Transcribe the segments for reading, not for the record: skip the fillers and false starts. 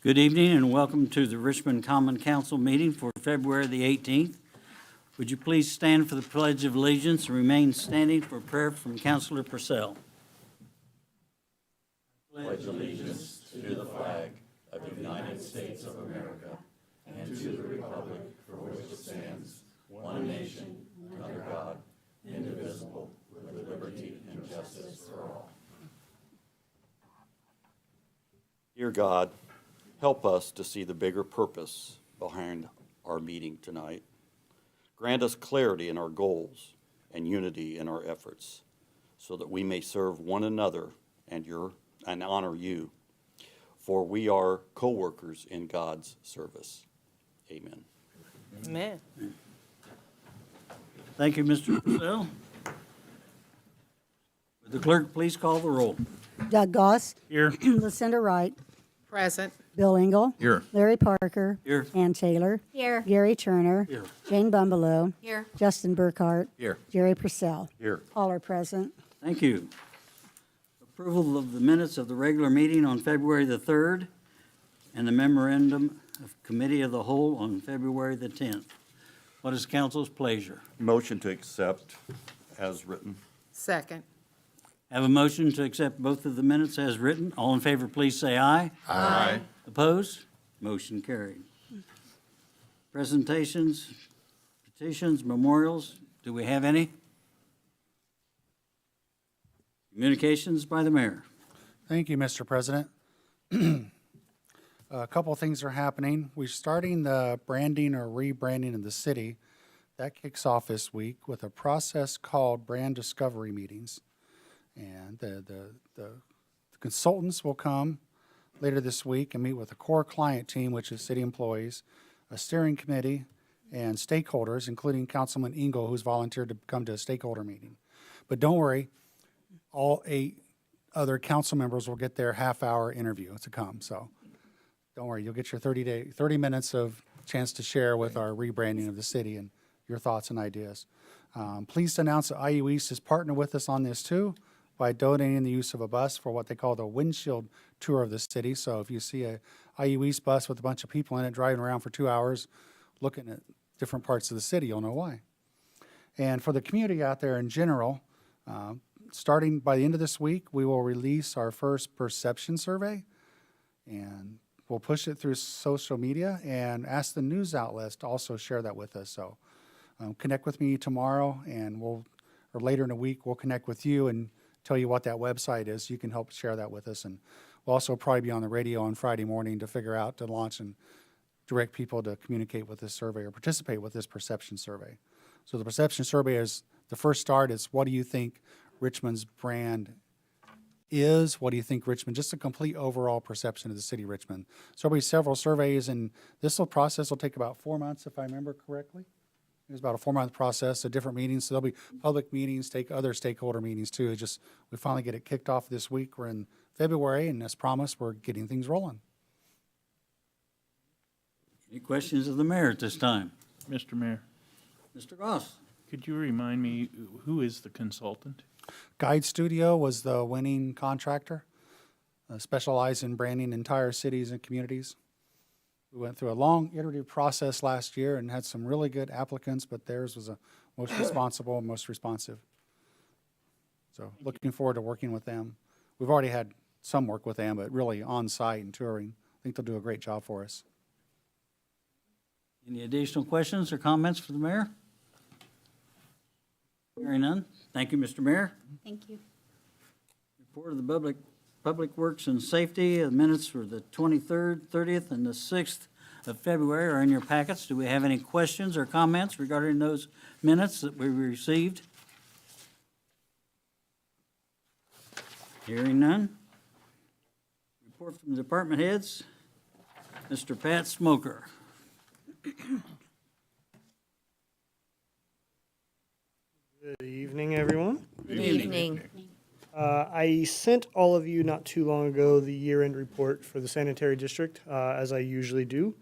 Good evening and welcome to the Richmond Common Council meeting for February the 18th. Would you please stand for the Pledge of Allegiance and remain standing for prayer from Councilor Purcell? Pledge allegiance to the flag of the United States of America and to the republic for which it stands, one nation, under God, indivisible, with liberty and justice for all. Dear God, help us to see the bigger purpose behind our meeting tonight. Grant us clarity in our goals and unity in our efforts so that we may serve one another and honor you, for we are co-workers in God's service. Amen. Amen. Thank you, Mr. Purcell. Would the clerk please call the roll? Doug Goss. Here. Lucinda Wright. Present. Bill Engel. Here. Larry Parker. Here. Ann Taylor. Here. Gary Turner. Here. Jane Bumbalow. Here. Justin Burkhart. Here. Jerry Purcell. Here. All are present. Thank you. Approval of the minutes of the regular meeting on February the 3rd and the memorandum of Committee of the Whole on February the 10th. What is council's pleasure? Motion to accept as written. Second. Have a motion to accept both of the minutes as written. All in favor, please say aye. Aye. Opposed? Motion carried. Presentations, petitions, memorials, do we have any? Communications by the mayor. Thank you, Mr. President. A couple of things are happening. We're starting the branding or rebranding of the city. That kicks off this week with a process called brand discovery meetings. And the consultants will come later this week and meet with a core client team, which is city employees, a steering committee, and stakeholders, including Councilman Engel, who's volunteered to come to a stakeholder meeting. But don't worry, all 8 other council members will get their half-hour interview to come. So don't worry, you'll get your 30 minutes of chance to share with our rebranding of the city and your thoughts and ideas. Pleased to announce that IU East has partnered with us on this too by donating the use of a bus for what they call the windshield tour of the city. So if you see a IU East bus with a bunch of people in it driving around for 2 hours looking at different parts of the city, you'll know why. And for the community out there in general, starting by the end of this week, we will release our first perception survey, and we'll push it through social media and ask the news outlets to also share that with us. So connect with me tomorrow, and or later in the week, we'll connect with you and tell you what that website is. You can help share that with us. And we'll also probably be on the radio on Friday morning to figure out, to launch and direct people to communicate with this survey or participate with this perception survey. So the perception survey is the first start. Is what do you think Richmond's brand is? What do you think Richmond, just a complete overall perception of the city of Richmond. So there'll be several surveys, and this process will take about 4 months, if I remember correctly. It's about a 4-month process of different meetings. So there'll be public meetings, other stakeholder meetings too. It's just, we finally get it kicked off this week. We're in February, and as promised, we're getting things rolling. Any questions of the mayor at this time? Mr. Mayor, Mr. Goss? could you remind me, who is the consultant? Guide Studio was the winning contractor, specialized in branding entire cities and communities. We went through a long iterative process last year and had some really good applicants, but theirs was the most responsible and most responsive. So looking forward to working with them. We've already had some work with them, but really on-site and touring. I think they'll do a great job for us. Any additional questions or comments for the mayor? Hearing none. Thank you, Mr. Mayor. Thank you. Report of the Public Works and Safety, the minutes for the 23rd, 30th, and the 6th of February are in your packets. Do we have any questions or comments regarding those minutes that we received? Hearing none. Report from the department heads. Mr. Pat Smoker. Good evening, everyone. Good evening. I sent all of you not too long ago the year-end report for the sanitary district, as I usually do.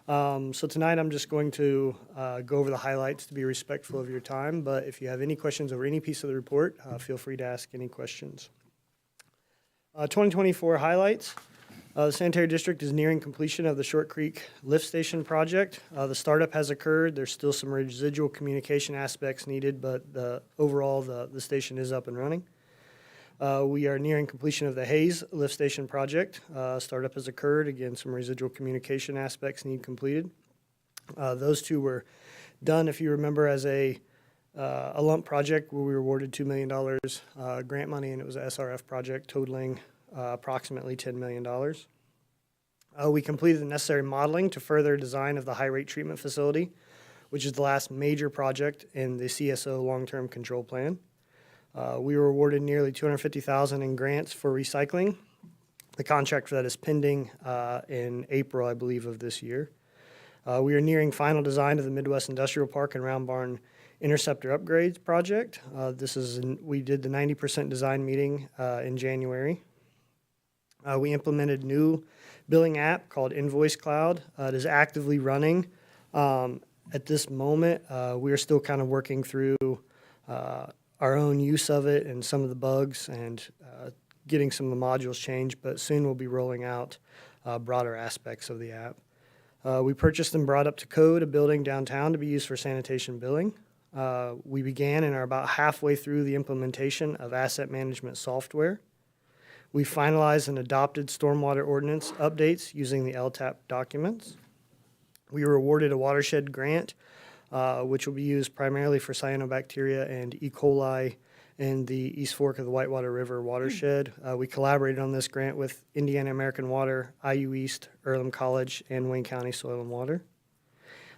So tonight I'm just going to go over the highlights to be respectful of your time, but if you have any questions over any piece of the report, feel free to ask any questions. 2024 highlights. The sanitary district is nearing completion of the Short Creek Lift Station project. The startup has occurred. There's still some residual communication aspects needed, but overall, the station is up and running. We are nearing completion of the Hayes Lift Station project. Startup has occurred. Again, some residual communication aspects need completed. Those two were done, if you remember, as a lump project where we were awarded $2 million grant money, and it was an SRF project totaling approximately $10 million. We completed the necessary modeling to further design of the high-rate treatment facility, which is the last major project in the CSO long-term control plan. We were awarded nearly $250,000 in grants for recycling. The contract for that is pending in April, I believe, of this year. We are nearing final design of the Midwest Industrial Park and Round Barn Interceptor Upgrades project. We did the 90% design meeting in January. We implemented new billing app called Invoice Cloud. It is actively running. At this moment, we are still kind of working through our own use of it and some of the bugs and getting some of the modules changed, but soon we'll be rolling out broader aspects of the app. We purchased and brought up to code a building downtown to be used for sanitation billing. We began and are about halfway through the implementation of asset management software. We finalized and adopted stormwater ordinance updates using the LTAP documents. We were awarded a watershed grant, which will be used primarily for cyanobacteria and E. coli in the East Fork of the Whitewater River watershed. We collaborated on this grant with Indiana American Water, IU East, Earlham College, and Wayne County Soil and Water.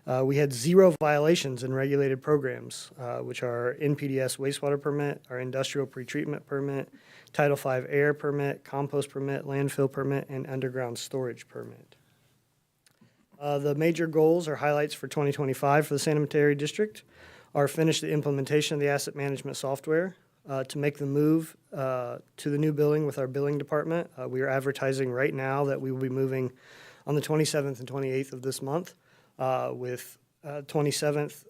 We had 0 violations in regulated programs, which are NPDES wastewater permit, our industrial pretreatment permit, Title V air permit, compost permit, landfill permit, and underground storage permit. The major goals or highlights for 2025 for the sanitary district are finish the implementation of the asset management software, to make the move to the new building with our billing department. We are advertising right now that we will be moving on the 27th and 28th of this month. With 27th,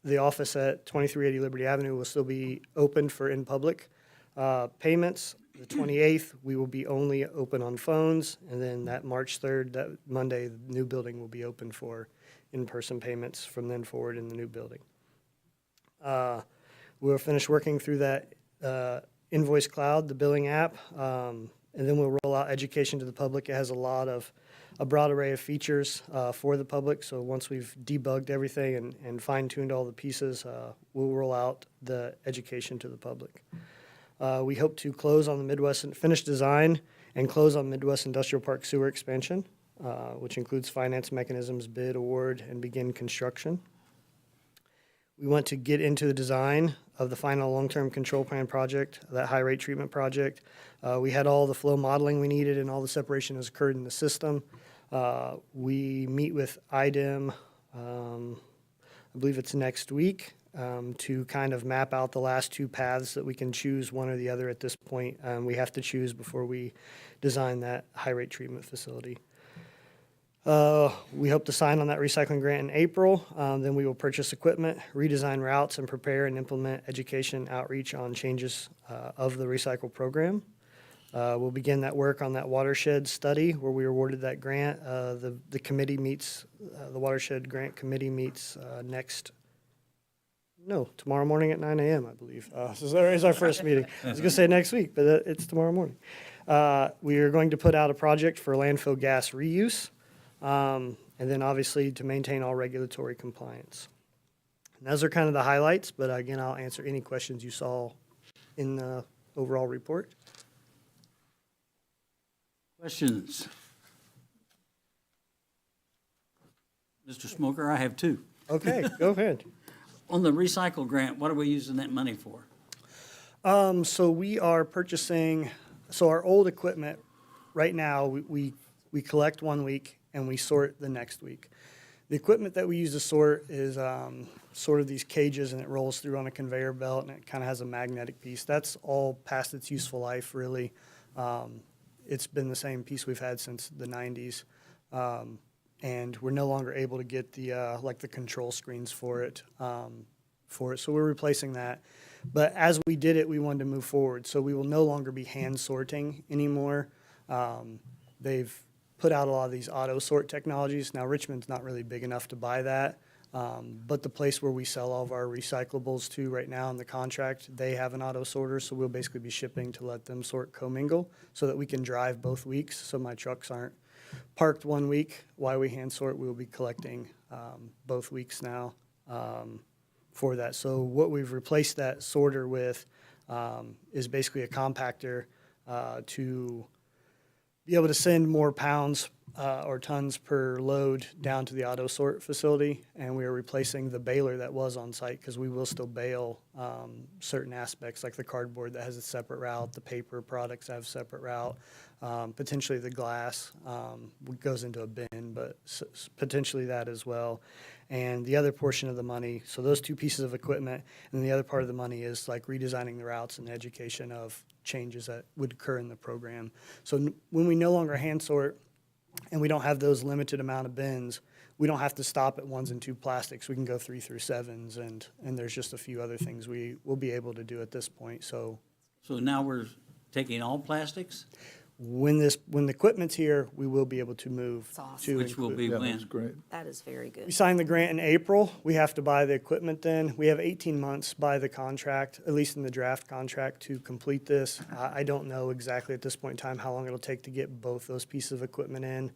the office at 2380 Liberty Avenue will still be open for in-public payments. The 28th, we will be only open on phones, and then that March 3rd, that Monday, the new building will be open for in-person payments from then forward in the new building. We'll finish working through that Invoice Cloud, the billing app, and then we'll roll out education to the public. It has a broad array of features for the public, so once we've debugged everything and fine-tuned all the pieces, we'll roll out the education to the public. We hope to finish design and close on Midwest Industrial Park sewer expansion, which includes finance mechanisms, bid, award, and begin construction. We want to get into the design of the final long-term control plan project, that high-rate treatment project. We had all the flow modeling we needed and all the separation has occurred in the system. We meet with IDEM, I believe it's next week, to kind of map out the last 2 paths that we can choose one or the other at this point. We have to choose before we design that high-rate treatment facility. We hope to sign on that recycling grant in April. Then we will purchase equipment, redesign routes, and prepare and implement education outreach on changes of the recycle program. We'll begin that work on that watershed study where we were awarded that grant. The committee meets, the watershed grant committee meets tomorrow morning at 9 a.m., I believe. So that is our first meeting. I was going to say next week, but it's tomorrow morning. We are going to put out a project for landfill gas reuse, and then obviously to maintain all regulatory compliance. And those are kind of the highlights, but again, I'll answer any questions you saw in the overall report. Questions? Mr. Smoker, I have 2. Okay, go ahead. On the recycle grant, what are we using that money for? So we are purchasing, our old equipment, right now, we collect 1 week and we sort the next week. The equipment that we use to sort is sort of these cages, and it rolls through on a conveyor belt, and it kind of has a magnetic piece. That's all past its useful life, really. It's been the same piece we've had since the 90s. And we're no longer able to get the control screens for it. So we're replacing that. But as we did it, we wanted to move forward. So we will no longer be hand sorting anymore. they've put out a lot of these auto sort technologies. Now, Richmond's not really big enough to buy that, but the place where we sell all of our recyclables to right now in the contract, they have an auto sorter, so we'll basically be shipping to let them sort commingle so that we can drive both weeks, so my trucks aren't parked one week while we hand sort. We'll be collecting both weeks now for that. So what we've replaced that sorter with is basically a compactor to be able to send more pounds or tons per load down to the auto sort facility. And we are replacing the baler that was on site because we will still bale certain aspects like the cardboard that has a separate route, the paper products have a separate route, potentially the glass goes into a bin, but potentially that as well. And the other portion of the money, so those two pieces of equipment, and the other part of the money is like redesigning the routes and education of changes that would occur in the program. So when we no longer hand sort and we don't have those limited amount of bins, we don't have to stop at 1s and 2 plastics. We can go 3 through 7s, and there's just a few other things we will be able to do at this point. So now we're taking all plastics, when the equipment's here, we will be able to move That's awesome. to which will include. be Yeah, when? that's great. That is very We good. signed the grant in April. We have to buy the equipment then. We have 18 months by the contract, at least in the draft contract, to complete this. I don't know exactly at this point in time how long it'll take to get both those pieces of equipment in.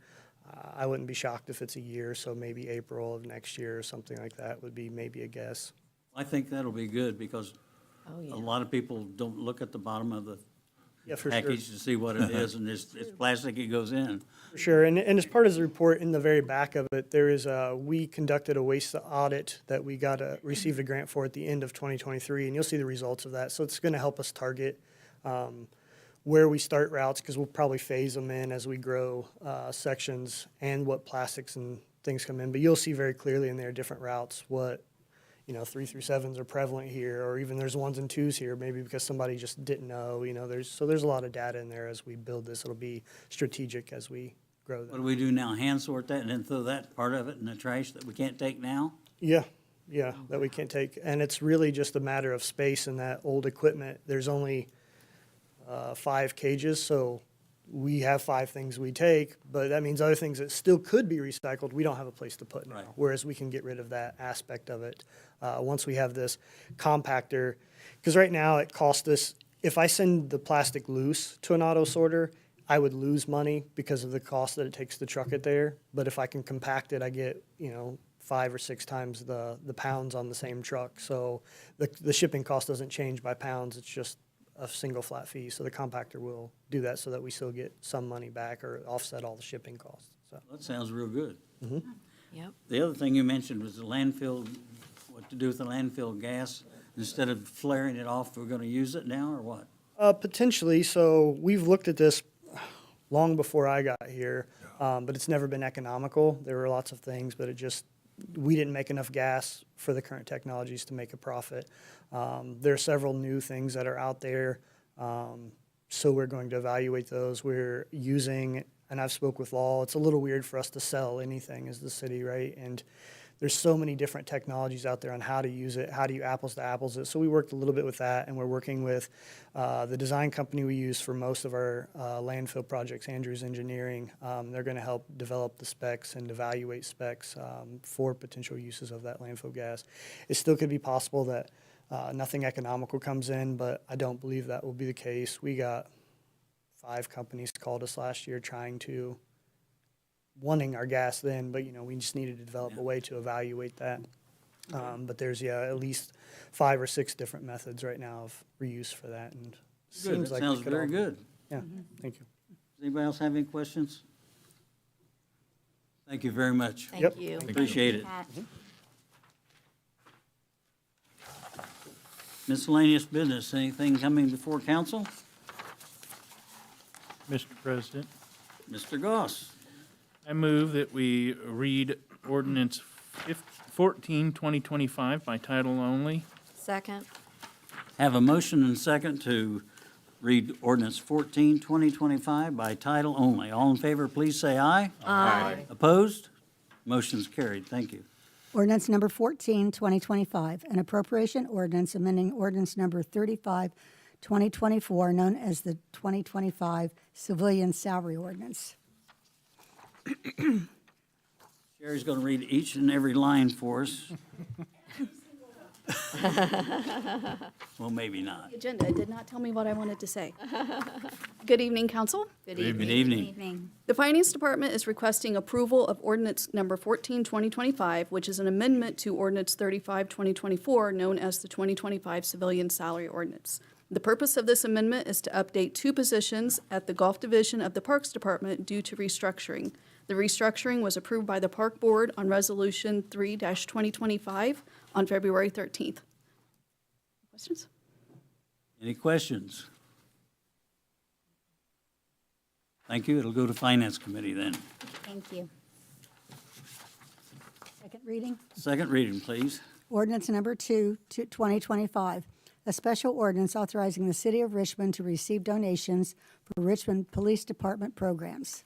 I wouldn't be shocked if it's a year, so maybe April of next year or something like that would be maybe a guess. I think that'll be good because Oh, yeah. a lot of people don't look at the bottom of the Yeah, for sure. package to see what it is, and it's plastic, it goes in. For sure, and as part of the report, in the very back of it, there is we conducted a waste audit that we received a grant for at the end of 2023, and you'll see the results of that. So it's going to help us target where we start routes, because we'll probably phase them in as we grow sections and what plastics and things come in. But you'll see very clearly in there different routes what 3 through 7s are prevalent here, or even there's 1s and 2s here, maybe because somebody just didn't know. There's a lot of data in there as we build this. It'll be strategic as we grow What that. do we do now? Hand sort that and then throw that part of it in the trash that we can't take now? Yeah, that we can't take. And it's really just a matter of space in that old equipment. There's only 5 cages, so we have 5 things we take, but that means other things that still could be recycled, we don't have a place to put now. Right. Whereas we can get rid of that aspect of it once we have this compactor. Because right now it costs us, if I send the plastic loose to an auto sorter, I would lose money because of the cost that it takes to truck it there. But if I can compact it, I get 5 or 6 times the pounds on the same truck. So the shipping cost doesn't change by pounds. It's just a single flat fee. So the compactor will do that so that we still get some money back or offset all the shipping costs. So That sounds real good. Yep. The other thing you mentioned was the landfill, what to do with the landfill gas. Instead of flaring it off, we're going to use it now, or what? potentially. So we've looked at this long before I got here, but it's never been economical. There were lots of things, but we didn't make enough gas for the current technologies to make a profit. There are several new things that are out there, so we're going to evaluate those. We're using, and I've spoke with Law, it's a little weird for us to sell anything as the city, right? And there's so many different technologies out there on how to use it, how do you apples to apples it. So we worked a little bit with that, and we're working with the design company we use for most of our landfill projects, Andrews Engineering. They're going to help develop the specs and evaluate specs for potential uses of that landfill gas. It still could be possible that nothing economical comes in, but I don't believe that will be the case. We got 5 companies called us last year wanting our gas then, but we just needed to develop a way to evaluate that. But there's at least 5 or 6 different methods right now of reuse for that, and Good, seems that like we sounds could very all- good. Yeah, thank you. Does anybody else have any questions? Thank you very much. Yep. Thank you. Appreciate it. Miscellaneous business, anything coming before council? Mr. President, Mr. Goss. I move that we read ordinance 14, 2025 by title only. Second. Have a motion and second to read ordinance 14, 2025 by title only. All in favor, please say aye. Aye. Opposed? Motion's carried. Thank you. Ordinance number 14, 2025, an appropriation ordinance amending ordinance number 35, 2024, known as the 2025 Civilian Salary Ordinance. Sherry's going to read each and every line for us. Well, maybe not. Agenda did not tell me what I wanted to say. Good evening, council. Good Good evening. evening. The Finance Department is requesting approval of ordinance number 14, 2025, which is an amendment to ordinance 35, 2024, known as the 2025 Civilian Salary Ordinance. The purpose of this amendment is to update 2 positions at the Golf Division of the Parks Department due to restructuring. The restructuring was approved by the Park Board on Resolution 3-2025 on February 13th. Questions? Any questions? Thank you. It'll go to Finance Committee then. Thank you. Second reading. Second reading, please. Ordinance number 2, 2025, a special ordinance authorizing the City of Richmond to receive donations for Richmond Police Department programs.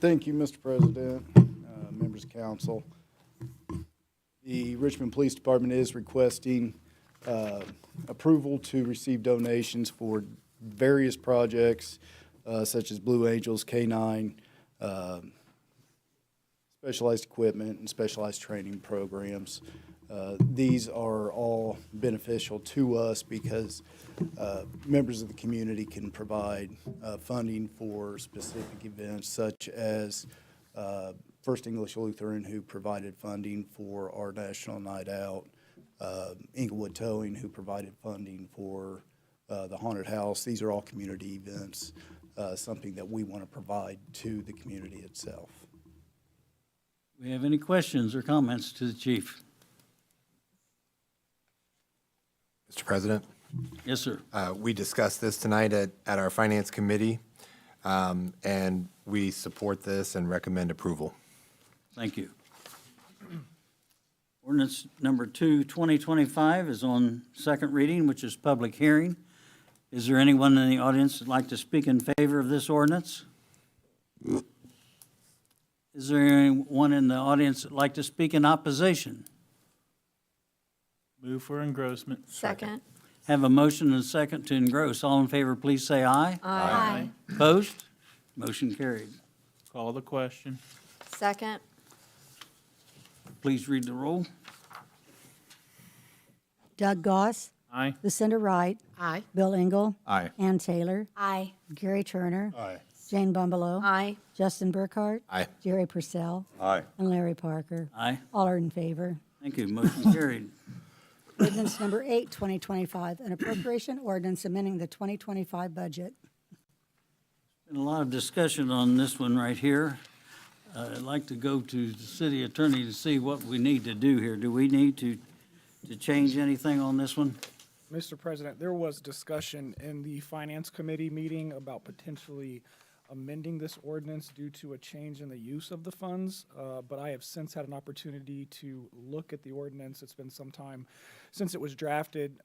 Thank you, Mr. President, members of council. The Richmond Police Department is requesting approval to receive donations for various projects such as Blue Angels, K-9, specialized equipment, and specialized training programs. These are all beneficial to us because members of the community can provide funding for specific events such as First English Lutheran, who provided funding for our National Night Out, Inglewood Towing, who provided funding for the Haunted House. These are all community events, something that we want to provide to the community itself. We have any questions or comments to the chief? Mr. President, Yes, sir. we discussed this tonight at our Finance Committee, and we support this and recommend approval. Thank you. Ordinance number 2, 2025 is on second reading, which is public hearing. Is there anyone in the audience that'd like to speak in favor of this ordinance? Is there anyone in the audience that'd like to speak in opposition? Move for engrossment. Second. Have a motion and a second to engross. All in favor, please say aye. Aye. Opposed? Motion carried. Call the question. Second. Please read the roll. Doug Goss, Aye. Lucinda Wright, Aye. Bill Engel, Aye. Ann Taylor, Aye. Gary Turner, Aye. Jane Bumbleau, Aye. Justin Burkhart, Aye. Jerry Purcell, Aye. and Larry Parker. Aye. All are in favor. Thank you. Motion carried. Ordinance number 8, 2025, an appropriation ordinance amending the 2025 budget. Been a lot of discussion on this one right here. I'd like to go to the city attorney to see what we need to do here. Do we need to change anything on this one? Mr. President, there was discussion in the Finance Committee meeting about potentially amending this ordinance due to a change in the use of the funds, but I have since had an opportunity to look at the ordinance. It's been some time since it was drafted.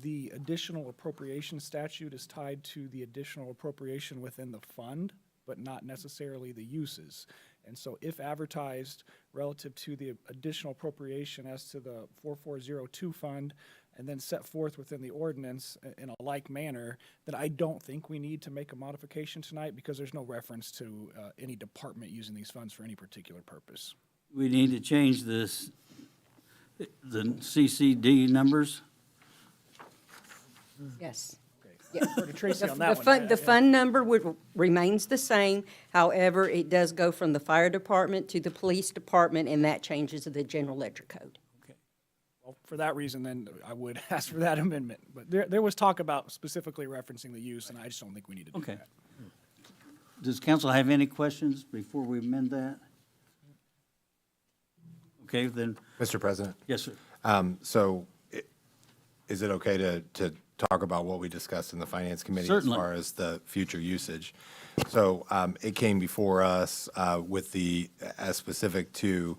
The additional appropriation statute is tied to the additional appropriation within the fund, but not necessarily the uses. And so if advertised relative to the additional appropriation as to the 4402 fund, and then set forth within the ordinance in a like manner, then I don't think we need to make a modification tonight because there's no reference to any department using these funds for any particular purpose. We need to change this, the CCD numbers? Yes. Defer to Tracy on The that one. fund, the fund number remains the same. However, it does go from the fire department to the police department, and that changes the general ledger code. Well, for that reason, then I would ask for that amendment. But there was talk about specifically referencing the use, and I just don't think we need to do Okay. that. Does council have any questions before we amend that? Okay, then, Mr. President, yes, sir. is it okay to talk about what we discussed in the Finance Committee Certainly. as far as the future usage? So it came before us with as specific to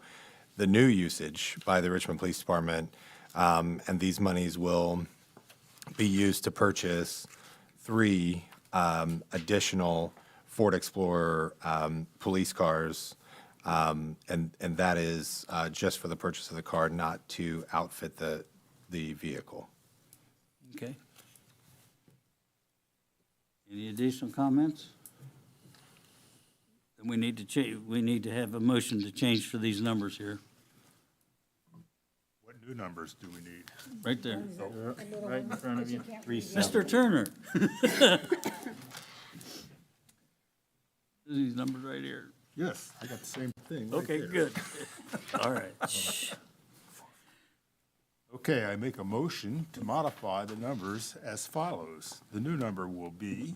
the new usage by the Richmond Police Department, and these monies will be used to purchase 3 additional Ford Explorer police cars And that is just for the purchase of the car, not to outfit the vehicle. Okay. Any additional comments? Then we need to we need to have a motion to change for these numbers here, What new numbers do we need? right there. Right in front of you. Mr. Turner. These numbers right here. Yes, I got the same thing. right Okay, there. good. All right. Okay, I make a motion to modify the numbers as follows. The new number will be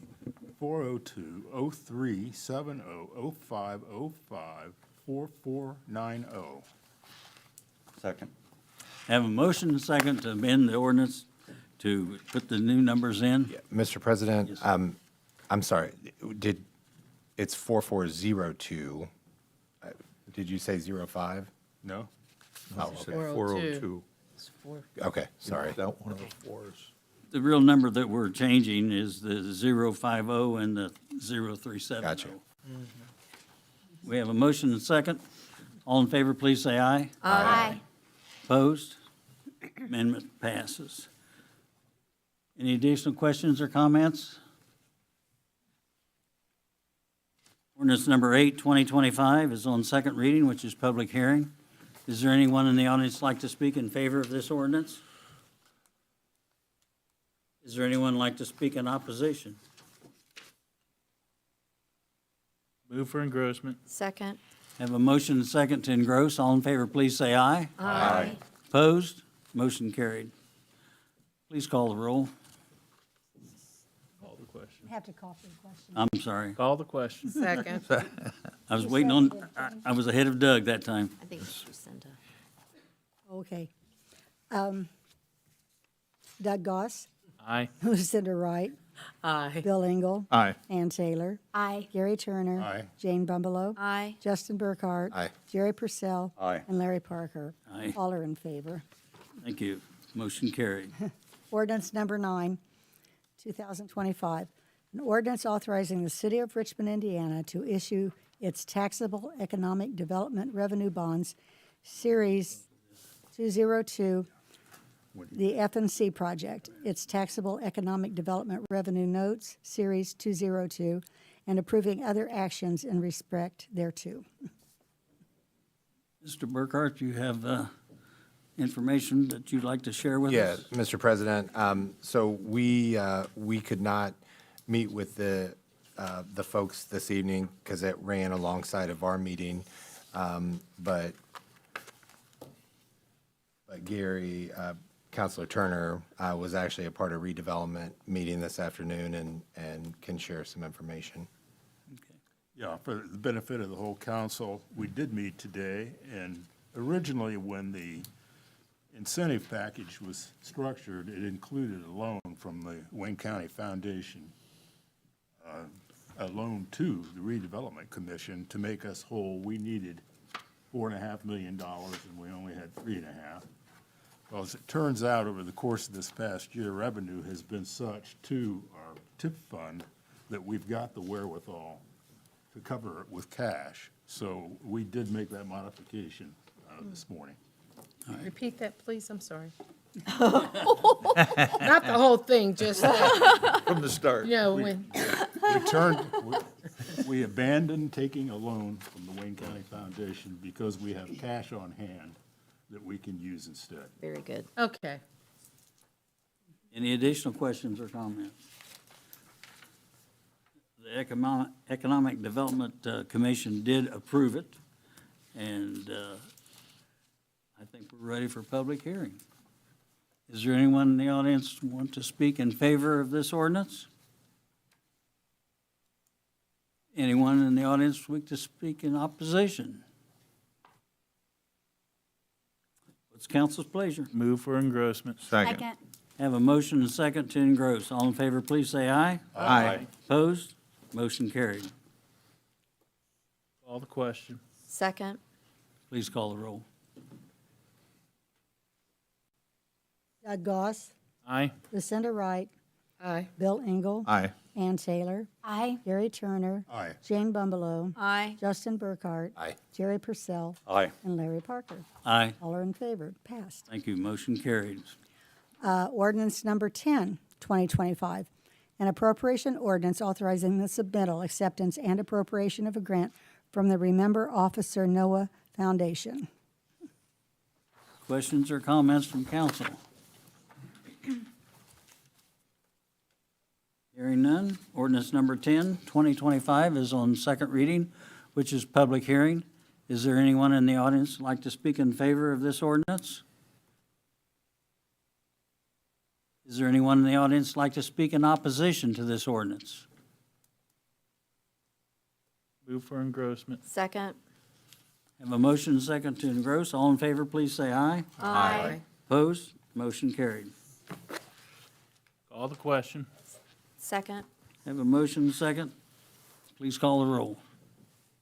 402-03-70-05-05-4490. Second. Have a motion and second to amend the ordinance to put the new numbers in. Mr. President, I'm sorry, it's 4402. Did you say 05? No? Oh, okay. 402. Okay, sorry. That one of the fours. The real number that we're changing is the 050 and the 0370. Gotcha. We have a motion and second. All in favor, please say aye. Aye. Opposed? Amendment passes. Any additional questions or comments? Ordinance number 8, 2025 is on second reading, which is public hearing. Is there anyone in the audience like to speak in favor of this ordinance? Is there anyone like to speak in opposition? Move for engrossment. Second. Have a motion and second to engross. All in favor, please say aye. Aye. Opposed? Motion carried. Please call the roll. Call the question. Have to call for the question. I'm sorry. Call the question. Second. I was waiting on, I was ahead of Doug that time. I think it's Lucinda. Okay. Doug Goss, Aye. Lucinda Wright, Aye. Bill Engel, Aye. Ann Taylor, Aye. Gary Turner. Aye. Jane Bumbelow. Aye. Justin Burkhart. Aye. Jerry Purcell. Aye. And Larry Parker. Aye. All are in favor. Thank you. Motion carried. Ordinance number 9, 2025. An ordinance authorizing the city of Richmond, Indiana to issue its taxable economic development revenue bonds, Series 202, the F&C project, its taxable economic development revenue notes, Series 202, and approving other actions in respect thereto. Mr. Burkhart, you have information that you'd like to share with Yeah, us? Mr. President, so we could not meet with the folks this evening because it ran alongside of our meeting. But Gary, Counselor Turner, was actually a part of redevelopment meeting this afternoon and can share some information. Yeah, for the benefit of the whole council, we did meet today, and originally when the incentive package was structured, it included a loan from the Wayne County Foundation, a loan to the redevelopment commission to make us whole. We needed $4.5 million, and we only had $3.5 million. Well, as it turns out, over the course of this past year, revenue has been such to our TIP fund that we've got the wherewithal to cover it with cash. So we did make that modification this morning. Repeat that, please, I'm sorry. Not the whole thing, just, From the start. yeah, when, We abandoned taking a loan from the Wayne County Foundation because we have cash on hand that we can use instead. Very good. okay. Any additional questions or comments? The Economic Development Commission did approve it, and I think we're ready for public hearing. Is there anyone in the audience want to speak in favor of this ordinance? Anyone in the audience wish to speak in opposition? What's council's pleasure? Move for engrossment. Second. Have a motion and second to engross. All in favor, please say aye. Aye. Opposed? Motion carried. Call the question. Second. Please call the roll. Doug Goss, Aye. Lucinda Wright, Aye. Bill Engel. Aye. Ann Taylor. Aye. Gary Turner. Aye. Jane Bumbelow. Aye. Justin Burkhart. Aye. Jerry Purcell. Aye. And Larry Parker. Aye. All are in favor. Passed. Thank you. Motion carried. Ordinance number 10, 2025, an appropriation ordinance authorizing the submittal, acceptance, and appropriation of a grant from the Remember Officer Noah Foundation. Questions or comments from council? Hearing none. Ordinance number 10, 2025 is on second reading, which is public hearing. Is there anyone in the audience who'd like to speak in favor of this ordinance? Is there anyone in the audience who'd like to speak in opposition to this ordinance? Move for engrossment. Second. Have a motion and second to engross. All in favor, please say aye. Aye. Opposed? Motion carried. Call the question. Second. Have a motion and second. Please call the roll.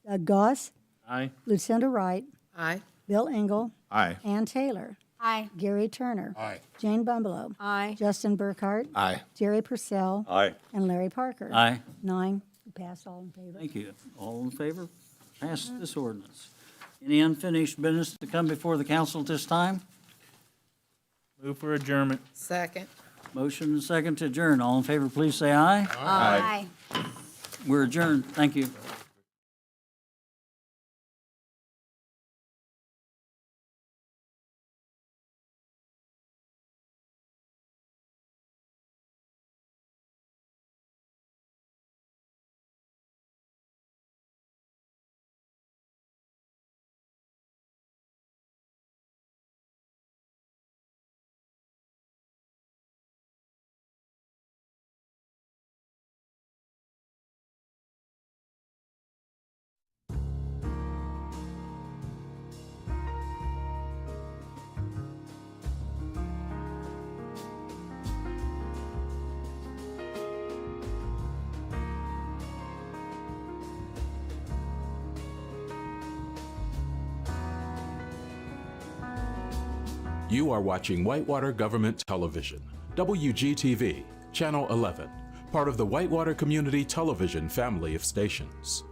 Doug Goss, Aye. Lucinda Wright, Aye. Bill Engel, Aye. Ann Taylor, Aye. Gary Turner, Aye. Jane Bumbelow, Aye. Justin Burkhart, Aye. Jerry Purcell, Aye. and Larry Parker. Aye. 9, passed, all in favor. Thank you. All in favor? Pass this ordinance. Any unfinished business to come before the council at this time? Move for adjournment. Second. Motion and second to adjourn. All in favor, please say aye. Aye. We're adjourned. Thank you. You are watching Whitewater Government Television, WGTV, Channel 11, part of the Whitewater Community Television family of stations.